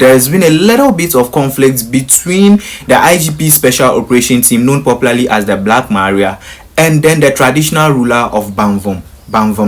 There's been a little bit of conflict between the IGP Special Operation Team, known popularly as the Black Maria, and then the traditional ruler of Bamvom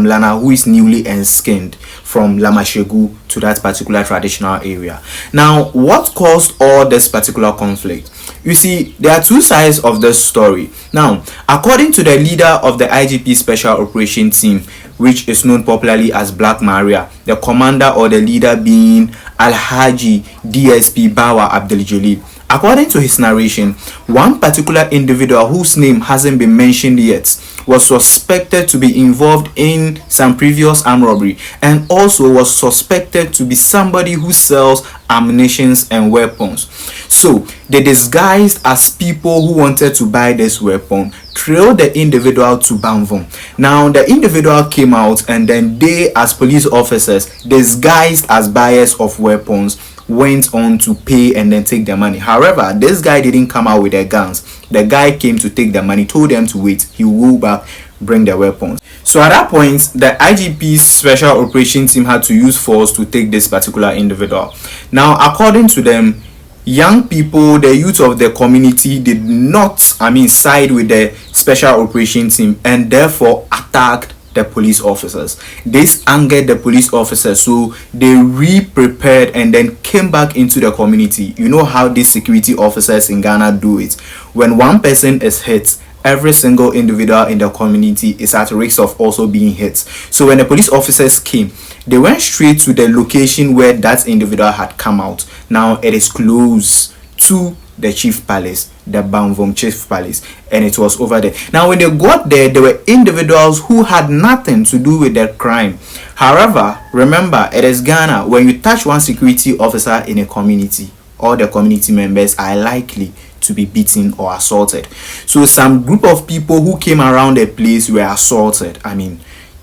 Lana, who is newly enskined from Lamashegu to that particular traditional area. Now, what caused all this particular conflict? You see, there are two sides of this story. Now, according to the leader of the IGP Special Operation Team, which is known popularly as Black Maria, the commander or the leader being Alhaji DSP Bawa Abdul Jalil. According to his narration, one particular individual whose name hasn't been mentioned yet was suspected to be involved in some previous armed robbery, and also was suspected to be somebody who sells ammunition and weapons. So they disguised as people who wanted to buy this weapon, trailed the individual to Bamvom. Now the individual came out, and then they, as police officers disguised as buyers of weapons, went on to pay and then take the money. However, this guy didn't come out with their guns. The guy came to take the money, told them to wait. He will go back, bring the weapons. So at that point, the IGP's Special Operation Team had to use force to take this particular individual. Now, according to them, young people, the youth of the community, did not, side with the Special Operation Team, and therefore attacked the police officers. This angered the police officers, so they re-prepared and then came back into the community. You know how these security officers in Ghana do it. When one person is hit, every single individual in the community is at risk of also being hit. So when the police officers came, they went straight to the location where that individual had come out. Now it is close to the chief palace, the Bamvom chief palace, and it was over there. Now when they got there, there were individuals who had nothing to do with the crime. However, remember, it is Ghana. When you touch one security officer in a community, all the community members are likely to be beaten or assaulted. So some group of people who came around the place were assaulted.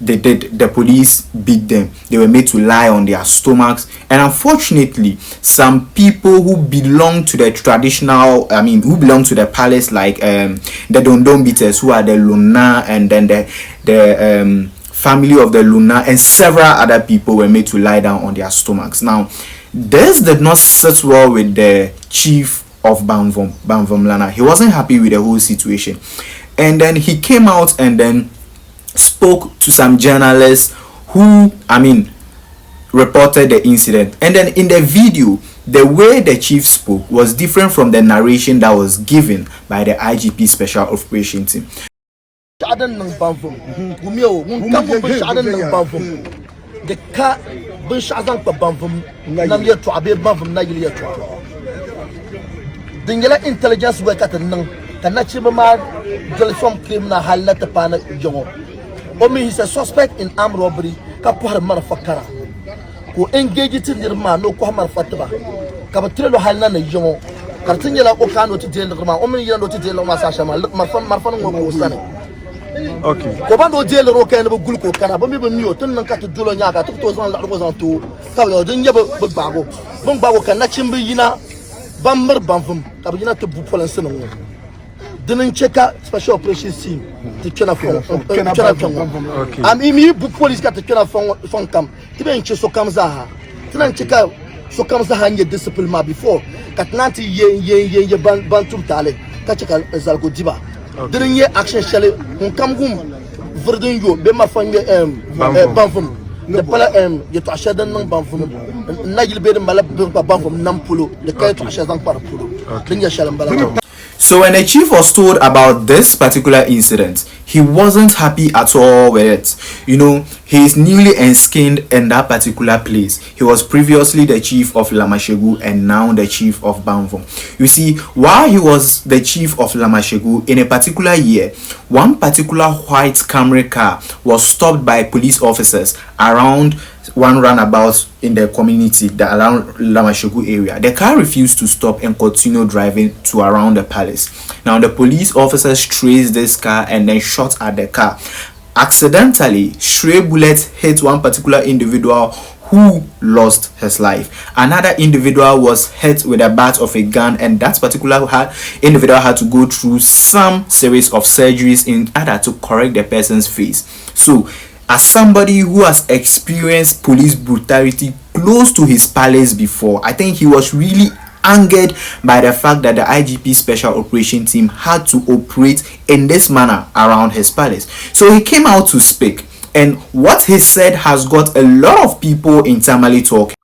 The police beat them. They were made to lie on their stomachs, and unfortunately some people who belong to the traditional, who belong to the palace, like the Dondon beaters, who are the Luna, and then the family of the Luna, and several other people were made to lie down on their stomachs. Now this did not sit well with the chief of Bamvom Lana. He wasn't happy with the whole situation, and then he came out and then spoke to some journalists who reported the incident. And then in the video, the way the chief spoke was different from the narration that was given by the IGP Special Operation Team. Intelligence work at the Omi is a suspect in armed robbery. Kapuhar manufacturer who engaged in the man no Kuhamar Fataba. Kapatrilo Halana Yomo. Cartinella Okano to jail the man. Omi Yano to jail Masashama. Look, my son, was standing. Okay. Kobando jail the Roka and Gulko Canabami knew Tunaka to Julanaga, 2002. Kavio, then Yabo Bago. Bumbago Kanachimbi, Bamber Bamfum, Kabina to Bupol and Senator. Didn't check out Special Operations Team to turn off. Me police got to turn off from camp. Even so comes Zaha. Didn't check out so comes Zaha and your discipline before. Katnanti ye bantum tale. Kachaka Zalgo Diba. Didn't ye action shell on Kamgum Verdun you be my friend Bamfum. The Pala get to Ashadan Bamfum. Nagil Bed Malab Bamfum Nampulo, the Kay to Ashazan Parapulo. Then you shall. So when the chief was told about this particular incident, he wasn't happy at all with it. You know, he is newly enskinned in that particular place. He was previously the chief of Lamashegu and now the chief of Bamvom. You see, while he was the chief of Lamashegu, in a particular year, one particular white Camry car was stopped by police officers around one runabout in the community that around Lamashegu area. The car refused to stop and continued driving to around the palace. Now the police officers traced this car and then shot at the car. Accidentally, stray bullets hit one particular individual who lost his life. Another individual was hit with a bat of a gun, and that particular individual had to go through some series of surgeries in order to correct the person's face. So As somebody who has experienced police brutality close to his palace before, I think he was really angered by the fact that the IGP Special Operation Team had to operate in this manner around his palace. So he came out to speak, and what he said has got a lot of people in Tamale talking.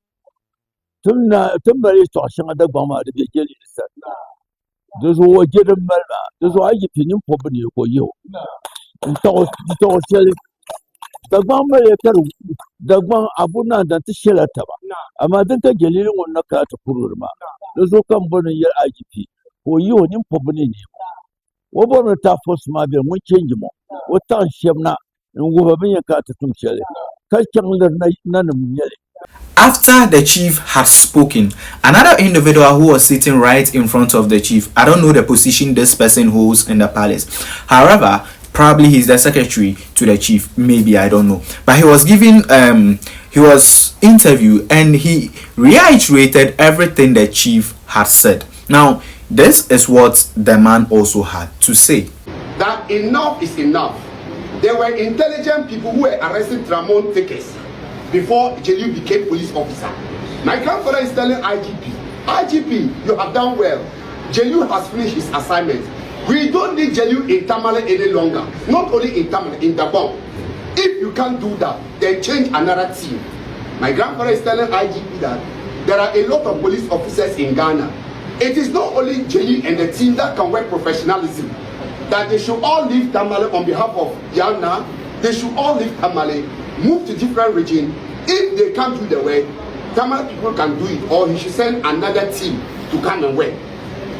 Dagban abuna da ta shelata ba amma dan ka gelilin wannan ka ta kururma da zo kan bana yar IGP ko yi wani pobune ne wo bono ta force ma be mun change mo wo ta shemna ngo ba bin ka ta tun shele ka kan na mun yele. After the chief had spoken, another individual who was sitting right in front of the chief, I don't know the position this person holds in the palace, however, probably he's the secretary to the chief, maybe, I don't know, but he was giving he was interviewed and he reiterated everything the chief had said. Now this is what the man also had to say. That enough is enough. There were intelligent people who were arresting Tramon takers before Jeliu became police officer. My grandfather is telling IGP, you have done well. Jeliu has finished his assignment. We don't need Jeliu in Tamale any longer. Not only in Tamale, in Dabong. If you can't do that, then change another team. My grandfather is telling IGP that there are a lot of police officers in Ghana. It is not only Jeliu and the team that can work professionalism. That they should all leave Tamale on behalf of Yana. They should all leave Tamale, move to different region. If they can't do the work, Tamale people can do it, or he should send another team to come and work.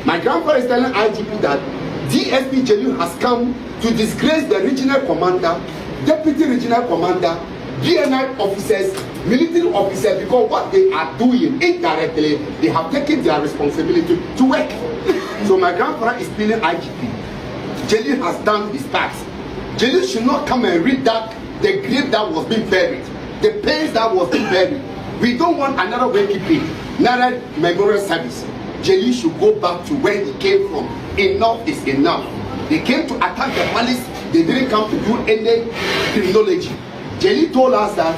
My grandfather is telling IGP that DSP Jeliu has come to disgrace the regional commander, deputy regional commander, BNI officers, military officers, because what they are doing indirectly, they have taken their responsibility to work. So my grandfather is telling IGP, Jeliu has done his task. Jeliu should not come and read that the grave that was being buried, the pains that was being buried. We don't want another wakekeeping, another memorial service. Jeliu should go back to where he came from. Enough is enough. They came to attack the palace. They didn't come to do any criminology. Jeliu told us that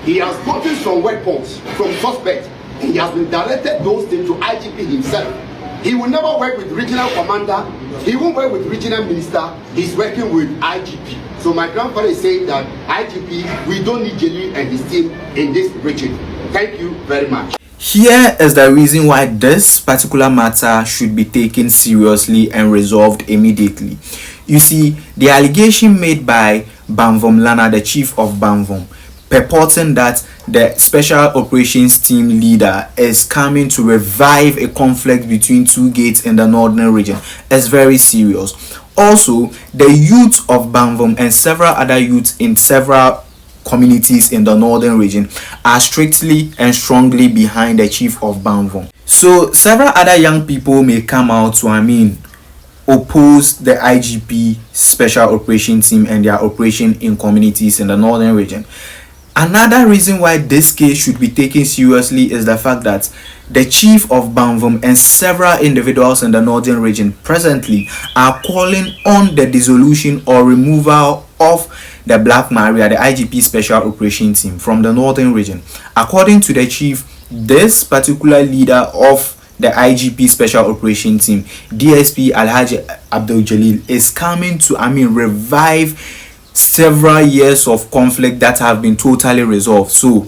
he has gotten some weapons from suspects. He has been directed those things to IGP himself. He will never work with regional commander. He won't work with regional minister. He's working with IGP. So my grandfather is saying that IGP, we don't need Jeliu and his team in this region. Thank you very much. Here is the reason why this particular matter should be taken seriously and resolved immediately. You see, the allegation made by Bamvom Lana, the chief of Bamvom, purporting that the special operations team leader is coming to revive a conflict between two gates in the northern region, is very serious. Also, the youth of Bamvom and several other youths in several communities in the northern region are strictly and strongly behind the chief of Bamvom. So several other young people may come out to oppose the IGP special operation team and their operation in communities in the northern region. Another reason why this case should be taken seriously is the fact that the chief of Bamvom and several individuals in the northern region presently are calling on the dissolution or removal of the Black Maria, the IGP Special Operation Team from the northern region. According to the chief, this particular leader of the IGP Special Operation Team, DSP Alhaji Abdul Jalil, is coming to revive several years of conflict that have been totally resolved. So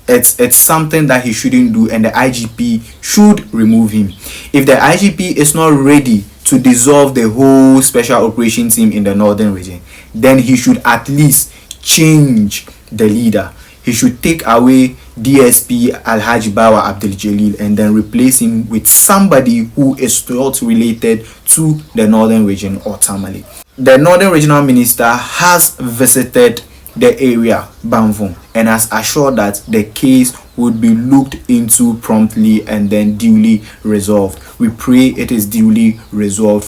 it's something that he shouldn't do, and the IGP should remove him. If the IGP is not ready to dissolve the whole special operation team in the northern region, then he should at least change the leader. He should take away DSP Alhaji Bawa Abdul Jalil and then replace him with somebody who is not related to the northern region or Tamale. The northern regional minister has visited the area, Bamvom, and has assured that the case would be looked into promptly and then duly resolved. We pray it is duly resolved.